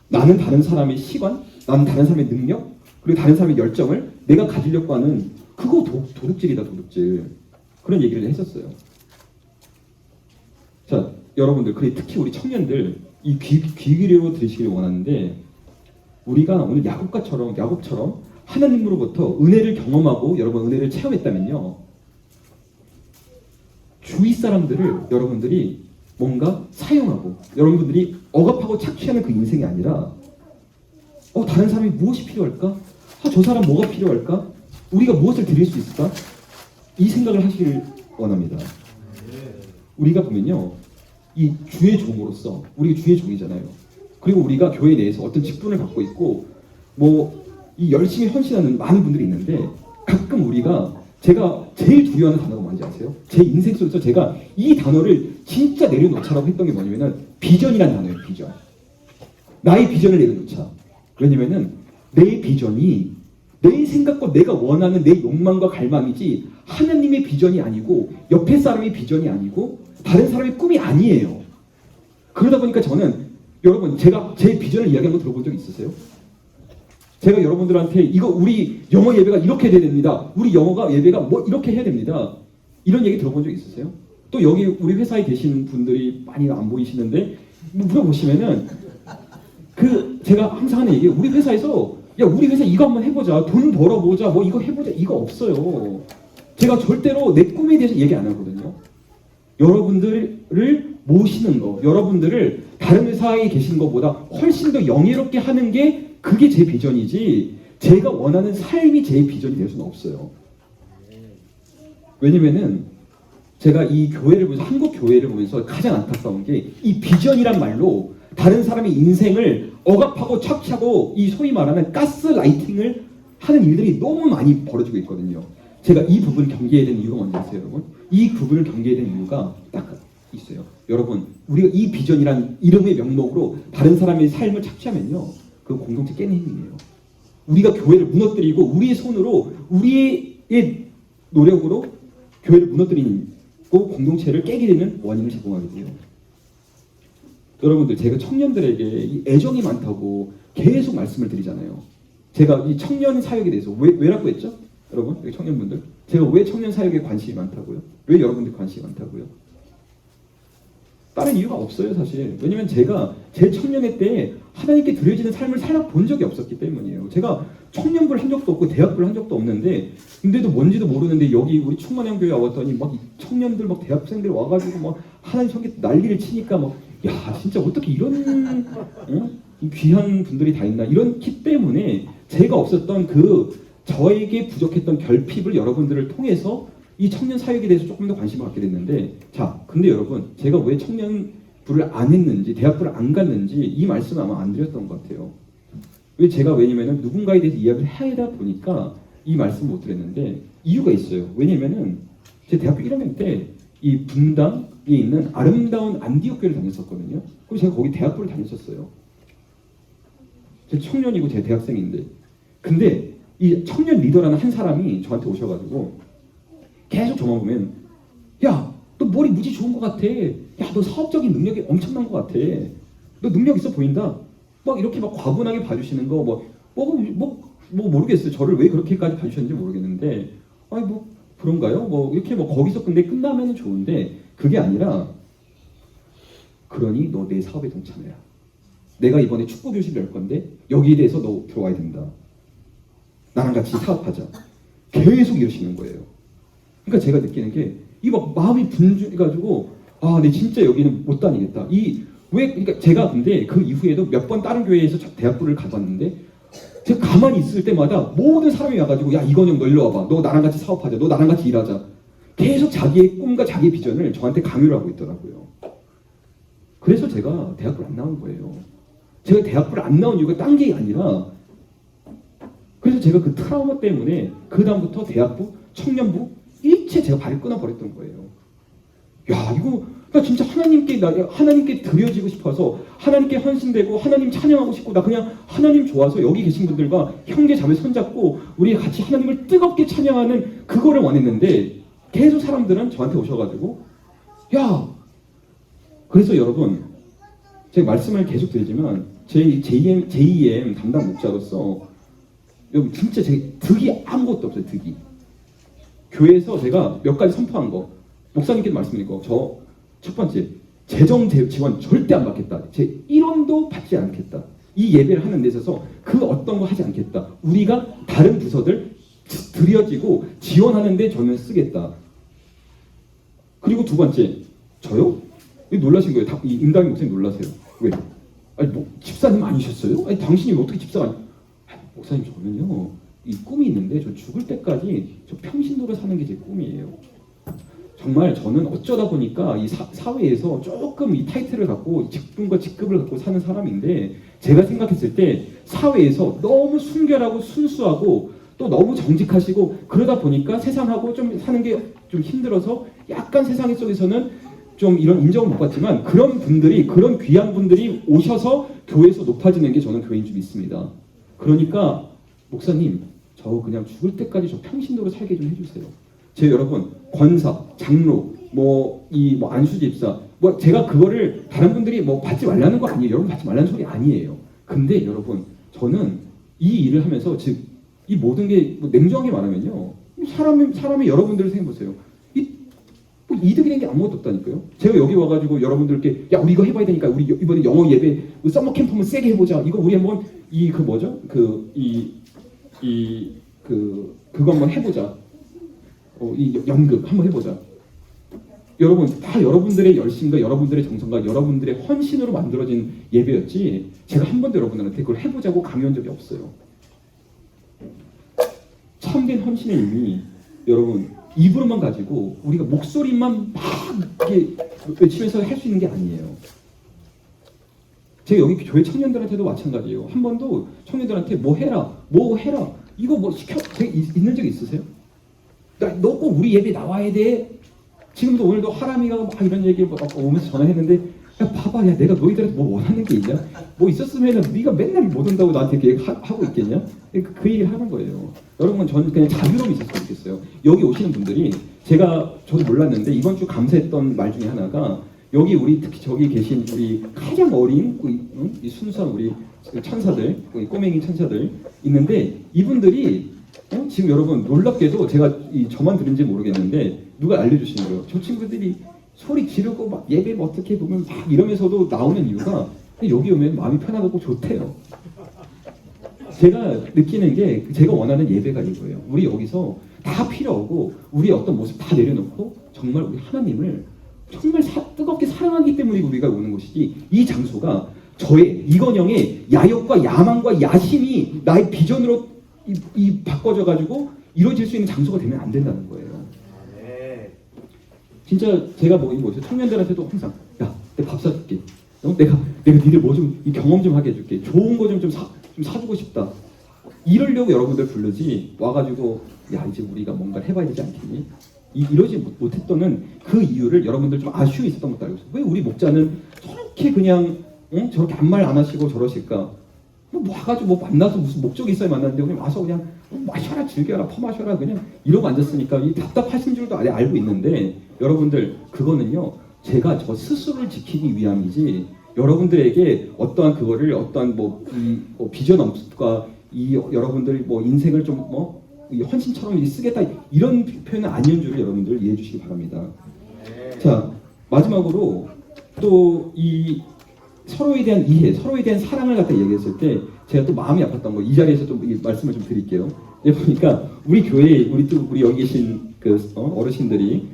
나는 다른 사람의 시간, 나는 다른 사람의 능력, 그리고 다른 사람의 열정을 내가 가지려고 하는 그거 도둑질이다 도둑질. 그런 얘기를 했었어요. 자, 여러분들, 특히 우리 청년들 이 귀 기울여 들으시길 원하는데 우리가 오늘 야곱처럼 하나님으로부터 은혜를 경험하고 여러분 은혜를 체험했다면요. 주위 사람들을 여러분들이 뭔가 사용하고 여러분들이 억압하고 착취하는 그 인생이 아니라 다른 사람이 무엇이 필요할까? 저 사람 뭐가 필요할까? 우리가 무엇을 드릴 수 있을까? 이 생각을 하시길 원합니다. 우리가 보면요. 이 주의 종으로서 우리가 주의 종이잖아요. 그리고 우리가 교회 내에서 어떤 직분을 갖고 있고 이 열심히 헌신하는 많은 분들이 있는데 가끔 제가 제일 두려워하는 단어가 뭔지 아세요? 제 인생 속에서 제가 이 단어를 진짜 내려놓자라고 했던 게 뭐냐면은 비전이라는 단어예요. 비전. 나의 비전을 내려놓자. 왜냐면은 내 비전이 내 생각과 내가 원하는 내 욕망과 갈망이지 하나님의 비전이 아니고 옆에 사람의 비전이 아니고 다른 사람의 꿈이 아니에요. 그러다 보니까 저는 여러분 제가 제 비전을 이야기하는 거 들어본 적 있으세요? 제가 여러분들한테 이거 우리 영어 예배가 이렇게 돼야 됩니다. 우리 영어가 예배가 뭐 이렇게 해야 됩니다. 이런 얘기 들어본 적 있으세요? 또 여기 우리 회사에 계신 분들이 많이 안 보이시는데 물어보시면은 그 제가 항상 하는 얘기 우리 회사에서 야 우리 회사 이거 한번 해보자 돈 벌어보자 뭐 이거 해보자 이거 없어요. 제가 절대로 내 꿈에 대해서 얘기 안 하거든요. 여러분들을 모시는 거 여러분들을 다른 회사에 계신 것보다 훨씬 더 영예롭게 하는 게 그게 제 비전이지 제가 원하는 삶이 제 비전이 될 수는 없어요. 왜냐면은 제가 이 교회를 보면서 한국 교회를 보면서 가장 안타까운 게 이 비전이란 말로 다른 사람의 인생을 억압하고 착취하고 이 소위 말하는 가스라이팅을 하는 일들이 너무 많이 벌어지고 있거든요. 제가 이 부분을 경계해야 되는 이유가 뭔지 아세요, 여러분? 이 부분을 경계해야 되는 이유가 딱 있어요. 여러분, 우리가 이 비전이란 이름의 명목으로 다른 사람의 삶을 착취하면요, 그 공동체 깨는 힘이에요. 우리가 교회를 무너뜨리고 우리의 손으로 우리의 노력으로 교회를 무너뜨리고 공동체를 깨게 되는 원인을 제공하게 돼요. 여러분들 제가 청년들에게 이 애정이 많다고 계속 말씀을 드리잖아요. 제가 이 청년 사역에 대해서 왜라고 했죠? 여러분 여기 청년분들 제가 왜 청년 사역에 관심이 많다고요? 왜 여러분들 관심이 많다고요? 다른 이유가 없어요 사실. 왜냐면 제가 제 청년회 때 하나님께 드려지는 삶을 살아본 적이 없었기 때문이에요. 제가 청년부를 한 적도 없고 대학부를 한 적도 없는데 근데도 뭔지도 모르는데 여기 우리 충만형 교회 와봤더니 막 청년들 막 대학생들 와가지고 막 하나님 성경 난리를 치니까 막 야 진짜 어떻게 이런 이 귀한 분들이 다 있나 이렇기 때문에 제가 없었던 그 저에게 부족했던 결핍을 여러분들을 통해서 이 청년 사역에 대해서 조금 더 관심을 갖게 됐는데 자 근데 여러분 제가 왜 청년부를 안 했는지 대학부를 안 갔는지 이 말씀을 아마 안 드렸던 것 같아요. 왜냐면은 누군가에 대해서 이야기를 하다 보니까 이 말씀 못 드렸는데 이유가 있어요. 왜냐면은 제 대학교 1학년 때 이 분당에 있는 아름다운 안디옥 교회를 다녔었거든요. 그리고 제가 거기 대학부를 다녔었어요. 제 청년이고 제 대학생인데 근데 이 청년 리더라는 한 사람이 저한테 오셔가지고 계속 저만 보면 야 너 머리 무지 좋은 것 같아. 야 너 사업적인 능력이 엄청난 것 같아. 너 능력 있어 보인다. 막 이렇게 막 과분하게 봐주시는 거 모르겠어요. 저를 왜 그렇게까지 봐주셨는지 모르겠는데 아니 뭐 그런가요? 뭐 이렇게 뭐 거기서 근데 끝나면 좋은데 그게 아니라 그러니 너 내 사업에 동참해라. 내가 이번에 축구 교실 열 건데 여기에 대해서 너 들어와야 된다. 나랑 같이 사업하자. 계속 이러시는 거예요. 그러니까 제가 느끼는 게 이 막 마음이 분주해가지고 아, 내 진짜 여기는 못 다니겠다. 그러니까 제가 근데 그 이후에도 몇 번 다른 교회에서 대학부를 가봤는데 제가 가만히 있을 때마다 모든 사람이 와가지고 야 이건영 너 일로 와봐. 너 나랑 같이 사업하자. 너 나랑 같이 일하자. 계속 자기의 꿈과 자기의 비전을 저한테 강요를 하고 있더라고요. 그래서 제가 대학부를 안 나온 거예요. 제가 대학부를 안 나온 이유가 딴 게 아니라 그래서 제가 그 트라우마 때문에 그 다음부터 대학부, 청년부 일체 제가 발을 끊어버렸던 거예요. 야 이거 나 진짜 하나님께 드려지고 싶어서 하나님께 헌신되고 하나님 찬양하고 싶고 나 그냥 하나님 좋아서 여기 계신 분들과 형제 자매 손잡고 우리 같이 하나님을 뜨겁게 찬양하는 그거를 원했는데 계속 사람들은 저한테 오셔가지고 야 그래서 여러분 제가 말씀을 계속 드리지만 JEM 담당 목자로서 여러분 진짜 제 득이 아무것도 없어요. 득이 교회에서 제가 몇 가지 선포한 거 목사님께도 말씀드린 거 저 첫 번째 재정 지원 절대 안 받겠다. 제 1원도 받지 않겠다. 이 예배를 하는 데 있어서 그 어떤 거 하지 않겠다. 우리가 다른 부서들 드려지고 지원하는데 저는 쓰겠다. 그리고 두 번째 저요? 왜 놀라신 거예요? 이 임다민 목사님 놀라세요. 왜? 아니 뭐 집사님 아니셨어요? 아니 당신이 어떻게 집사가 아니 목사님 저는요 이 꿈이 있는데 저 죽을 때까지 저 평신도로 사는 게 제 꿈이에요. 정말 저는 어쩌다 보니까 이 사회에서 조금 이 타이틀을 갖고 직분과 직급을 갖고 사는 사람인데 제가 생각했을 때 사회에서 너무 순결하고 순수하고 또 너무 정직하시고 그러다 보니까 세상하고 좀 사는 게 좀 힘들어서 약간 세상 속에서는 좀 이런 인정을 못 받지만 그런 귀한 분들이 오셔서 교회에서 높아지는 게 저는 교회인 줄 믿습니다. 그러니까 목사님 저 그냥 죽을 때까지 저 평신도로 살게 좀 해주세요. 제 여러분 권사, 장로, 뭐 안수 집사, 뭐 제가 그거를 다른 분들이 뭐 받지 말라는 거 아니에요. 여러분 받지 말라는 소리 아니에요. 근데 여러분 저는 이 일을 하면서 즉 이 모든 게 뭐 냉정하게 말하면요, 사람이 여러분들 생각해 보세요. 뭐 이득이 된 게 아무것도 없다니까요. 제가 여기 와가지고 여러분들께 야 우리 이거 해봐야 되니까 우리 이번에 영어 예배 서머 캠프 한번 세게 해보자. 이거 우리 한번 그거 한번 해보자. 이 연극 한번 해보자. 여러분 다 여러분들의 열심과 여러분들의 정성과 여러분들의 헌신으로 만들어진 예배였지 제가 한 번도 여러분들한테 그걸 해보자고 강요한 적이 없어요. 참된 헌신의 의미 여러분 입으로만 가지고 우리가 목소리만 막 이렇게 외치면서 할 수 있는 게 아니에요. 제가 여기 교회 청년들한테도 마찬가지예요. 한 번도 청년들한테 뭐 해라 이거 뭐 시켜 있는 적 있으세요? 너 꼭 우리 예배 나와야 돼. 지금도 오늘도 하람이가 막 이런 얘기 오면서 전화했는데 야 봐봐 야 내가 너희들한테 뭐 원하는 게 있냐? 뭐 있었으면 네가 맨날 못 온다고 나한테 계획하고 있겠냐? 그 얘기를 하는 거예요. 여러분 저는 그냥 자유로움이 있었으면 좋겠어요. 여기 오시는 분들이 저도 몰랐는데 이번 주 감사했던 말 중에 하나가 여기 우리 특히 저기 계신 우리 가장 어린 이 순수한 우리 천사들, 우리 꼬맹이 천사들 있는데 이분들이 지금 여러분 놀랍게도 제가 저만 들은지 모르겠는데 누가 알려주시는 거예요. 저 친구들이 소리 지르고 막 예배 어떻게 보면 막 이러면서도 나오는 이유가 여기 오면 마음이 편하고 좋대요. 제가 느끼는 게 제가 원하는 예배가 이거예요. 우리 여기서 다 필요 없고 우리의 어떤 모습 다 내려놓고 정말 우리 하나님을 정말 뜨겁게 사랑하기 때문에 우리가 오는 곳이지 이 장소가 저의 이건영의 야욕과 야망과 야심이 나의 비전으로 바꿔져가지고 이루어질 수 있는 장소가 되면 안 된다는 거예요. 진짜 제가 청년들한테도 항상 야, 내가 밥 사줄게. 내가 니들 뭐 좀 경험 좀 하게 해줄게. 좋은 거 좀 사주고 싶다. 이러려고 여러분들 부르지 와가지고 야 이제 우리가 뭔가를 해봐야 되지 않겠니? 이러지 못했던 그 이유를 여러분들 좀 아쉬워 있었던 것도 알고 있어요. 왜 우리 목자는 저렇게 그냥 저렇게 아무 말 안 하시고 저러실까? 와가지고 만나서 무슨 목적이 있어야 만났는데 그냥 와서 그냥 마셔라 즐겨라 퍼마셔라 그냥 이러고 앉았으니까 이 답답하신 줄도 알고 있는데 여러분들 그거는요 제가 저 스스로를 지키기 위함이지 여러분들에게 어떠한 그거를 어떠한 비전 업과 여러분들 인생을 좀 헌신처럼 쓰겠다 이런 표현은 아니었는 줄을 여러분들 이해해 주시기 바랍니다. 자 마지막으로 또 이 서로에 대한 이해, 서로에 대한 사랑을 갖다 얘기했을 때 제가 또 마음이 아팠던 거 이 자리에서 좀 말씀을 좀 드릴게요. 보니까 우리 교회 우리 여기 계신 어르신들이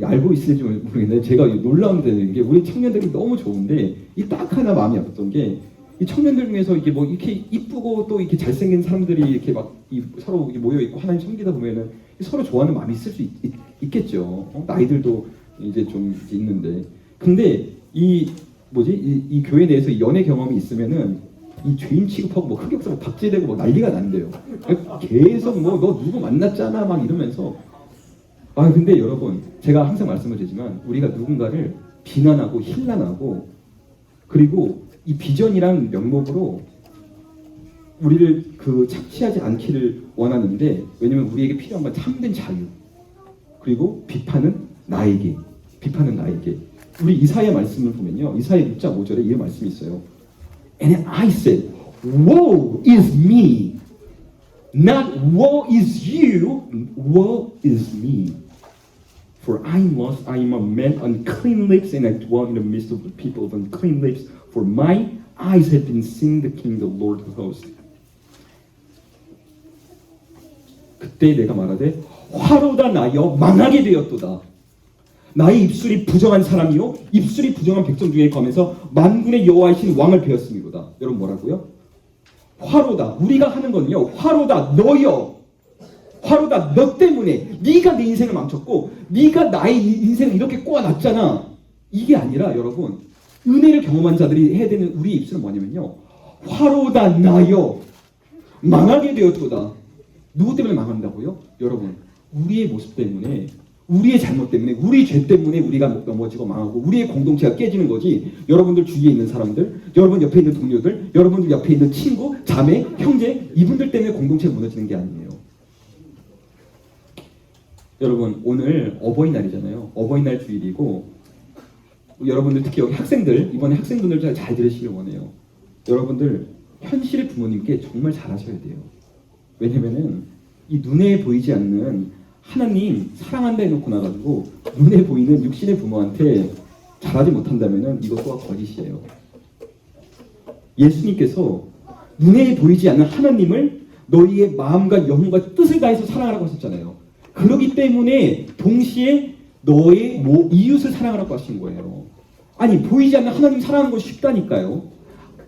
알고 있을지 모르겠는데 제가 놀라운 데는 게 우리 청년들이 너무 좋은데 이 딱 하나 마음이 아팠던 게 이 청년들 중에서 이게 이렇게 이쁘고 또 이렇게 잘생긴 사람들이 이렇게 막 서로 모여 있고 하나님 섬기다 보면은 서로 좋아하는 마음이 있을 수 있겠죠. 나이들도 이제 좀 있는데 근데 이 교회 내에서 연애 경험이 있으면은 이 죄인 취급하고 흑역사 박제되고 난리가 난대요. 계속 너 누구 만났잖아 막 이러면서 근데 여러분 제가 항상 말씀을 드리지만 우리가 누군가를 비난하고 힐난하고 그리고 이 비전이란 명목으로 우리를 착취하지 않기를 원하는데 왜냐면 우리에게 필요한 건 참된 자유 그리고 비판은 나에게 우리 이사야 말씀을 보면요 이사야 6장 5절에 이 말씀이 있어요. And I said, woe is me, not woe is you, woe is me. For I am lost, I am a man unclean lips, and I dwell in the midst of the people of unclean lips. For my eyes have been seeing the King, the Lord of hosts. 그때 내가 말하되 화로다 나여 망하게 되었도다. 나의 입술이 부정한 사람이요 입술이 부정한 백성 중에 거하면서 만군의 여호와이신 왕을 베었음이로다. 여러분 뭐라고요? 화로다. 우리가 하는 거는요 화로다 너여. 화로다 너 때문에 네가 내 인생을 망쳤고 네가 나의 인생을 이렇게 꼬아놨잖아. 이게 아니라 여러분 은혜를 경험한 자들이 해야 되는 우리의 입술은 뭐냐면요 화로다 나여 망하게 되었도다. 누구 때문에 망한다고요? 여러분 우리의 모습 때문에 우리의 잘못 때문에, 우리 죄 때문에 우리가 넘어지고 망하고 우리의 공동체가 깨지는 거지. 여러분들 주위에 있는 사람들, 여러분 옆에 있는 동료들, 여러분들 옆에 있는 친구, 자매, 형제, 이분들 때문에 공동체가 무너지는 게 아니에요. 여러분, 오늘 어버이날이잖아요. 어버이날 주일이고, 여러분들 특히 여기 학생들, 이번에 학생분들 잘 들으시길 원해요. 여러분들 현실의 부모님께 정말 잘하셔야 돼요. 왜냐면은 이 눈에 보이지 않는 하나님 사랑한다 해놓고 나가지고 눈에 보이는 육신의 부모한테 잘하지 못한다면은 이것 또한 거짓이에요. 예수님께서 눈에 보이지 않는 하나님을 너희의 마음과 영혼과 뜻을 다해서 사랑하라고 하셨잖아요. 그렇기 때문에 동시에 너의 이웃을 사랑하라고 하신 거예요. 아니, 보이지 않는 하나님 사랑하는 것이 쉽다니까요.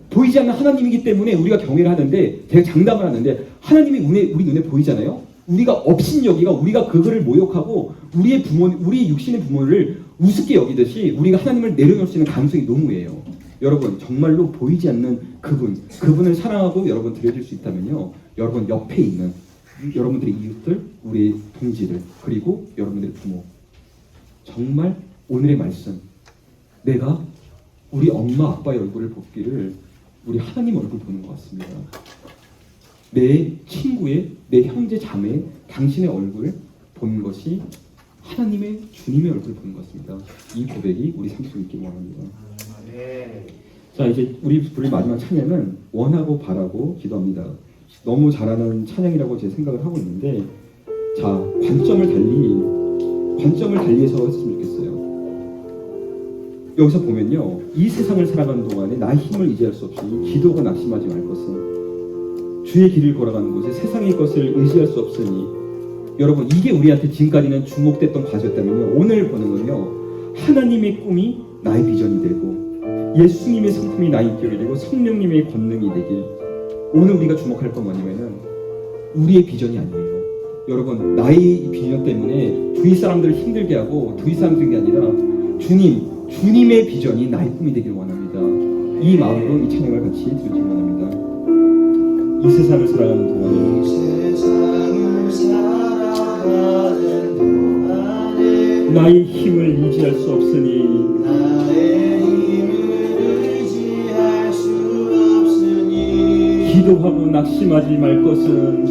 보이지 않는 하나님이기 때문에 우리가 경외를 하는데, 제가 장담을 하는데, 하나님이 우리 눈에 보이잖아요. 우리가 업신여기가, 우리가 그거를 모욕하고 우리의 육신의 부모를 우습게 여기듯이 우리가 하나님을 내려놓을 수 있는 가능성이 너무해요. 여러분, 정말로 보이지 않는 그분을 사랑하고 여러분 드려줄 수 있다면요, 여러분 옆에 있는 여러분들의 이웃들, 우리의 동지들, 그리고 여러분들의 부모, 정말 오늘의 말씀, 내가 우리 엄마 아빠의 얼굴을 보기를 우리 하나님 얼굴 보는 것 같습니다. 내 친구의, 내 형제 자매, 당신의 얼굴 보는 것이 하나님의, 주님의 얼굴 보는 것 같습니다. 이 고백이 우리 삶 속에 있기 원합니다. 자, 이제 우리 부를 마지막 찬양은 원하고 바라고 기도합니다. 너무 잘하는 찬양이라고 제 생각을 하고 있는데, 자, 관점을 달리해서 했으면 좋겠어요. 여기서 보면요, 이 세상을 살아가는 동안에 나의 힘을 의지할 수 없이 기도가 낙심하지 말 것은, 주의 길을 걸어가는 곳에 세상의 것을 의지할 수 없으니, 여러분, 이게 우리한테 지금까지는 주목됐던 과제였다면요, 오늘 보는 건요, 하나님의 꿈이 나의 비전이 되고 예수님의 성품이 나의 인격이 되고 성령님의 권능이 되길. 오늘 우리가 주목할 건 뭐냐면은 우리의 비전이 아니에요. 여러분, 나의 비전 때문에 주위 사람들을 힘들게 하고 주위 사람들이 아니라 주님의 비전이 나의 꿈이 되길 원합니다. 이 마음으로 이 찬양을 같이 들으시기 원합니다. 이 세상을 살아가는 동안에 나의 힘을 의지할 수 없으니 기도하고 낙심하지 말 것은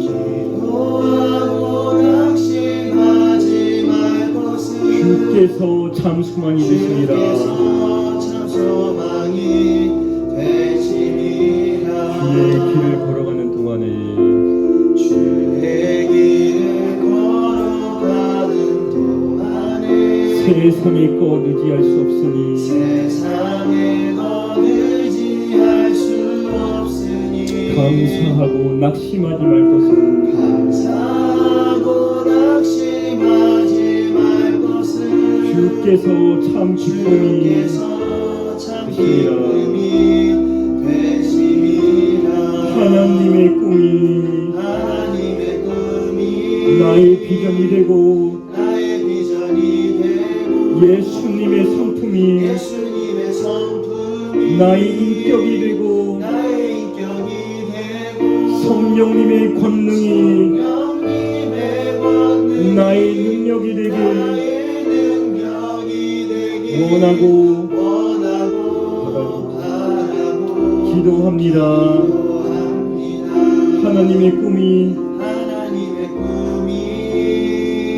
주께서 참 소망이 되시니라. 주의 길을 걸어가는 동안에 세상의 것 의지할 수 없으니 감사하고 낙심하지 말 것은 주께서 참 기쁨이 되시니라. 하나님의 꿈이 나의 비전이 되고 예수님의 성품이 나의 인격이 되고 성령님의 권능이 나의 능력이 되길 원하고 기도합니다. 하나님의 꿈이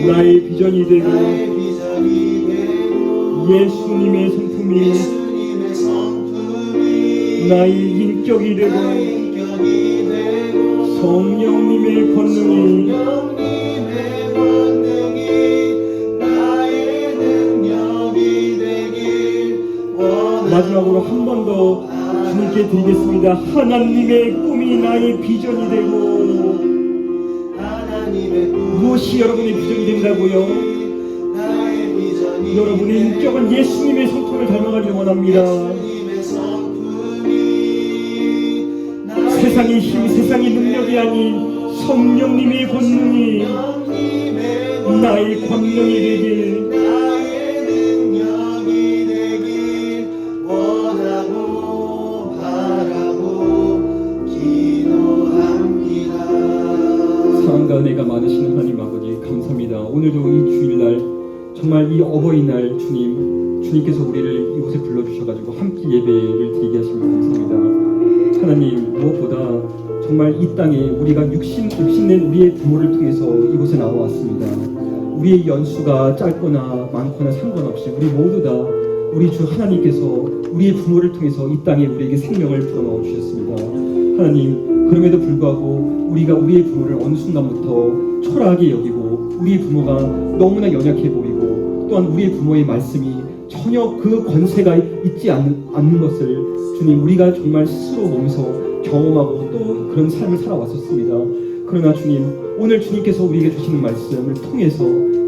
나의 비전이 되고 예수님의 성품이 나의 인격이 되고 성령님의 권능이 마지막으로 한 번 더 주님께 드리겠습니다. 하나님의 꿈이 나의 비전이 되고 무엇이 여러분의 비전이 된다고요? 여러분의 인격은 예수님의 성품을 닮아가길 원합니다. 세상의 힘, 세상의 능력이 아닌 성령님의 권능이 나의 권능이 되길 사랑과 은혜가 많으신 하나님 아버지 감사합니다. 오늘도 이 주일날 정말 이 어버이날 주님께서 우리를 이곳에 불러주셔가지고 함께 예배를 드리게 하시면 감사합니다. 하나님, 무엇보다 정말 이 땅에 우리가 육신낸 우리의 부모를 통해서 이곳에 나와왔습니다. 우리의 연수가 짧거나 많거나 상관없이 우리 모두 다 우리 주 하나님께서 우리의 부모를 통해서 이 땅에 우리에게 생명을 불어넣어 주셨습니다. 하나님, 그럼에도 불구하고 우리가 우리의 부모를 어느 순간부터 초라하게 여기고 우리의 부모가 너무나 연약해 보이고 또한 우리의 부모의 말씀이 전혀 그 권세가 있지 않는 것을 주님, 우리가 정말 스스로 몸소 경험하고 또 그런 삶을 살아왔었습니다. 그러나 주님, 오늘 주님께서 우리에게 주시는 말씀을 통해서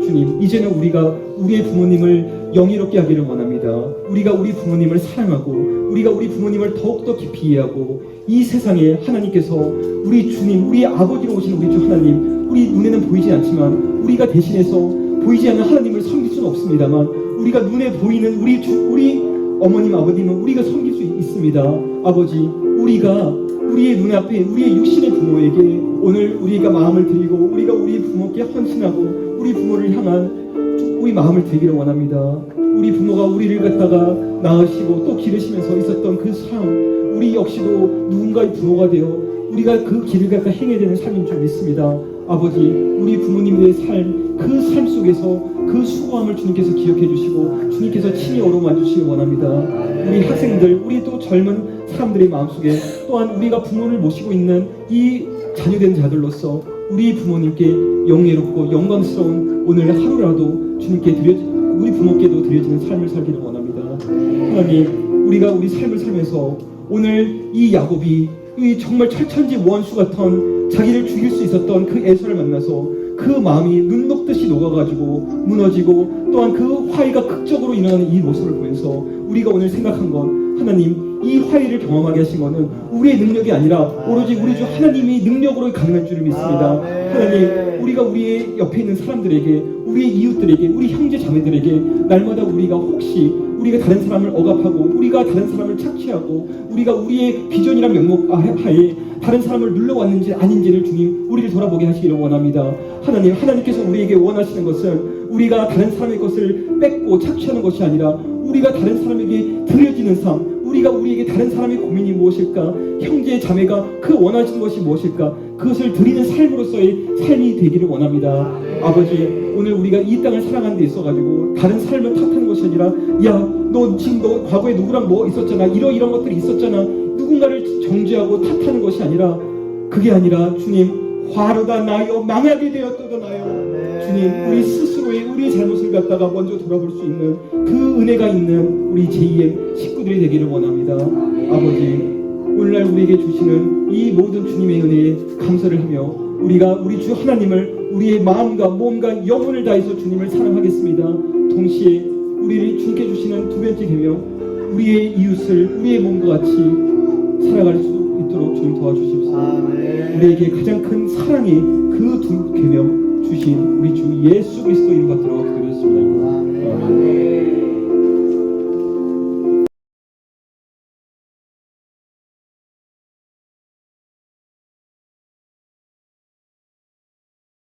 주님, 이제는 우리가 우리의 부모님을 영예롭게 하기를 원합니다. 우리가 우리 부모님을 사랑하고 우리가 우리 부모님을 더욱더 깊이 이해하고 이 세상에 하나님께서 우리 주님, 우리 아버지로 오신 우리 주 하나님, 우리 눈에는 보이지 않지만 우리가 대신해서 보이지 않는 하나님을 섬길 수는 없습니다만 우리가 눈에 보이는 우리 어머님, 아버님은 우리가 섬길 수 있습니다. 아버지, 우리가 우리의 눈앞에 우리의 육신의 부모에게 오늘 우리가 마음을 드리고 우리가 우리 부모께 헌신하고 우리 부모를 향한 우리 마음을 드리기를 원합니다. 우리 부모가 우리를 갖다가 낳으시고 또 기르시면서 있었던 그 삶, 우리 역시도 누군가의 부모가 되어 우리가 그 길을 갖다 행해야 되는 삶인 줄 믿습니다. 아버지, 우리 부모님의 삶, 그 삶 속에서 그 수고함을 주님께서 기억해 주시고 주님께서 친히 어루만져 주시기 원합니다. 우리 학생들, 우리 또 젊은 사람들의 마음속에 또한 우리가 부모를 모시고 있는 이 자녀된 자들로서 우리 부모님께 영예롭고 영광스러운 오늘 하루라도 주님께 우리 부모께도 드려지는 삶을 살기를 원합니다. 하나님, 우리가 우리 삶을 살면서 오늘 이 야곱이 이 정말 철천지 원수 같은 자기를 죽일 수 있었던 그 에서를 만나서 그 마음이 눈 녹듯이 녹아가지고 무너지고 또한 그 화해가 극적으로 일어나는 이 모습을 보면서 우리가 오늘 생각한 건, 하나님, 이 화해를 경험하게 하신 것은 우리의 능력이 아니라 오로지 우리 주 하나님이 능력으로 가능한 줄을 믿습니다. 하나님, 우리가 우리의 옆에 있는 사람들에게, 우리의 이웃들에게, 우리 형제 자매들에게 날마다 우리가 혹시 우리가 다른 사람을 억압하고 우리가 다른 사람을 착취하고 우리가 우리의 비전이란 명목 하에 다른 사람을 눌러왔는지 아닌지를 주님, 우리를 돌아보게 하시기를 원합니다. 하나님께서 우리에게 원하시는 것은 우리가 다른 사람의 것을 뺏고 착취하는 것이 아니라 우리가 다른 사람에게 드려지는 삶, 우리가 우리에게 다른 사람의 고민이 무엇일까, 형제 자매가 그 원하시는 것이 무엇일까, 그것을 드리는 삶으로서의 삶이 되기를 원합니다. 아버지, 오늘 우리가 이 땅을 살아가는 데 있어가지고 다른 삶을 탓하는 것이 아니라, 야, 너 지금 너 과거에 누구랑 뭐 있었잖아, 이런 것들이 있었잖아, 누군가를 정죄하고 탓하는 것이 아니라, 그게 아니라 주님, 화로다 나여 망하게 되었도다 나여, 주님, 우리 스스로의 우리의 잘못을 갖다가 먼저 돌아볼 수 있는 그 은혜가 있는 우리 제2의 식구들이 되기를 원합니다. 아버지, 오늘날 우리에게 주시는 이 모든 주님의 은혜에 감사를 하며 우리가 우리 주 하나님을 우리의 마음과 몸과 영혼을 다해서 주님을 사랑하겠습니다. 동시에 우리를 주님께 주시는 두 번째 계명, 우리의 이웃을 우리의 몸과 같이 살아갈 수 있도록 주님 도와주십시오. 우리에게 가장 큰 사랑의 그 두 계명 주신 우리 주 예수 그리스도 이름 받들어 기도했습니다. 아멘.